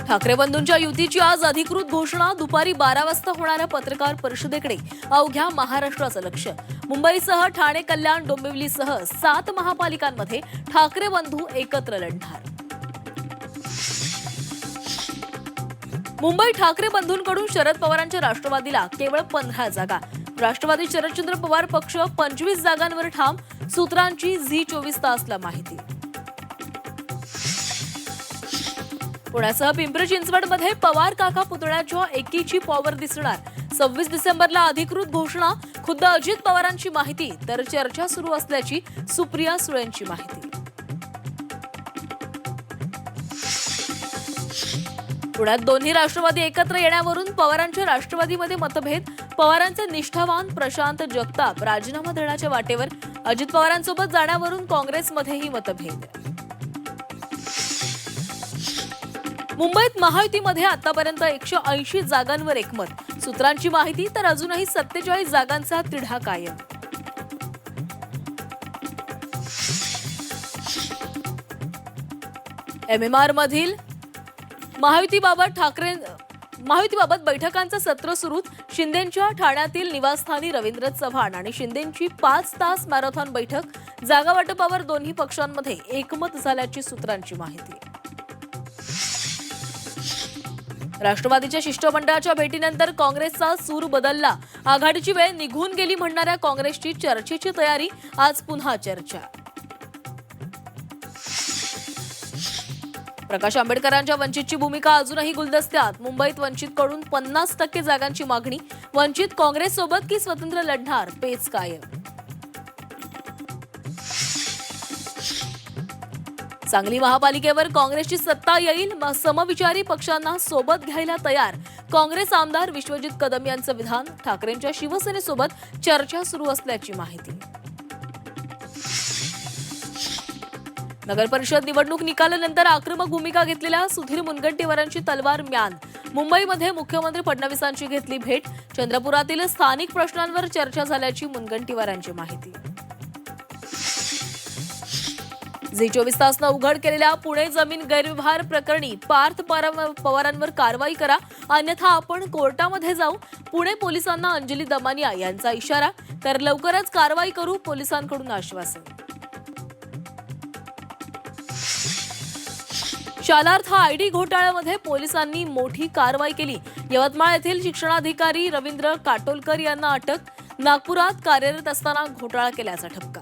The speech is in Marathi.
ठाकरे बंधूंच्या युतीची आज अधिकृत घोषणा. दुपारी 12 वाजता होणाऱ्या पत्रकार परिषदेकडे अवघ्या महाराष्ट्राचं लक्ष. मुंबईसह ठाणे, कल्याण, डोंबिवलीसह 7 महापालिकांमध्ये ठाकरे बंधू एकत्र लढणार. मुंबई ठाकरे बंधूंकडून शरद पवारांच्या राष्ट्रवादीला केवळ 15 जागा. राष्ट्रवादी शरदचंद्र पवार पक्ष 25 जागांवर ठाम. सूत्रांची झी 24 तासला माहिती. पुण्यासह पिंपरी चिंचवडमध्ये पवार काका पुतळ्याच्या एकीची पॉवर दिसणार. 26 डिसेंबरला अधिकृत घोषणा. खुद्द अजित पवारांची माहिती, तर चर्चा सुरू असल्याची सुप्रिया सुळेंची माहिती. पुण्यात दोन्ही राष्ट्रवादी एकत्र येण्यावरून पवारांच्या राष्ट्रवादीमध्ये मतभेद. पवारांचे निष्ठावान प्रशांत जगताप राजीनामा देण्याच्या वाटेवर. अजित पवारांसोबत जाण्यावरून काँग्रेसमध्येही मतभेद. मुंबईत महायुतीमध्ये आतापर्यंत 180 जागांवर एकमत. सूत्रांची माहिती, तर अजूनही 47 जागांचा तिढा कायम. MMR मधील महायुतीबाबत बैठकांचं सत्र सुरू. शिंदेंच्या ठाण्यातील निवासस्थानी रवींद्र चव्हाण आणि शिंदेंची 5 तास मॅरेथॉन बैठक. जागा वाटपावर दोन्ही पक्षांमध्ये एकमत झाल्याची सूत्रांची माहिती. राष्ट्रवादीच्या शिष्टमंडळाच्या भेटीनंतर काँग्रेसचा सूर बदलला. आघाडीची वेळ निघून गेली म्हणणाऱ्या काँग्रेसची चर्चेची तयारी. आज पुन्हा चर्चा. प्रकाश आंबेडकरांच्या वंचितची भूमिका अजूनही गुलदस्त्यात. मुंबईत वंचितकडून 50% जागांची मागणी. वंचित काँग्रेससोबत की स्वतंत्र लढणार, पेच कायम. सांगली महापालिकेवर काँग्रेसची सत्ता येईल. समविचारी पक्षांना सोबत घ्यायला तयार. काँग्रेस आमदार विश्वजित कदम यांचं विधान. ठाकरेंच्या शिवसेनेसोबत चर्चा सुरू असल्याची माहिती. नगरपरिषद निवडणूक निकालानंतर आक्रमक भूमिका घेतलेल्या सुधीर मुनगंटीवारांची तलवार म्यान. मुंबईमध्ये मुख्यमंत्री फडणवीसांची घेतली भेट. चंद्रपुरातील स्थानिक प्रश्नांवर चर्चा झाल्याची मुनगंटीवारांची माहिती. झी 24 तासनं उघड केलेल्या पुणे जमीन गैरव्यवहार प्रकरणी पार्थ पवारांवर कारवाई करा, अन्यथा आपण कोर्टामध्ये जाऊ. पुणे पोलिसांना अंजली दमानिया यांचा इशारा. तर लवकरच कारवाई करू, पोलिसांकडून आश्वासन. शालार्थ आयडी घोटाळ्यामध्ये पोलिसांनी मोठी कारवाई केली. यवतमाळ येथील शिक्षणाधिकारी रवींद्र काटोलकर यांना अटक. नागपुरात कार्यरत असताना घोटाळा केल्याचा ठपका.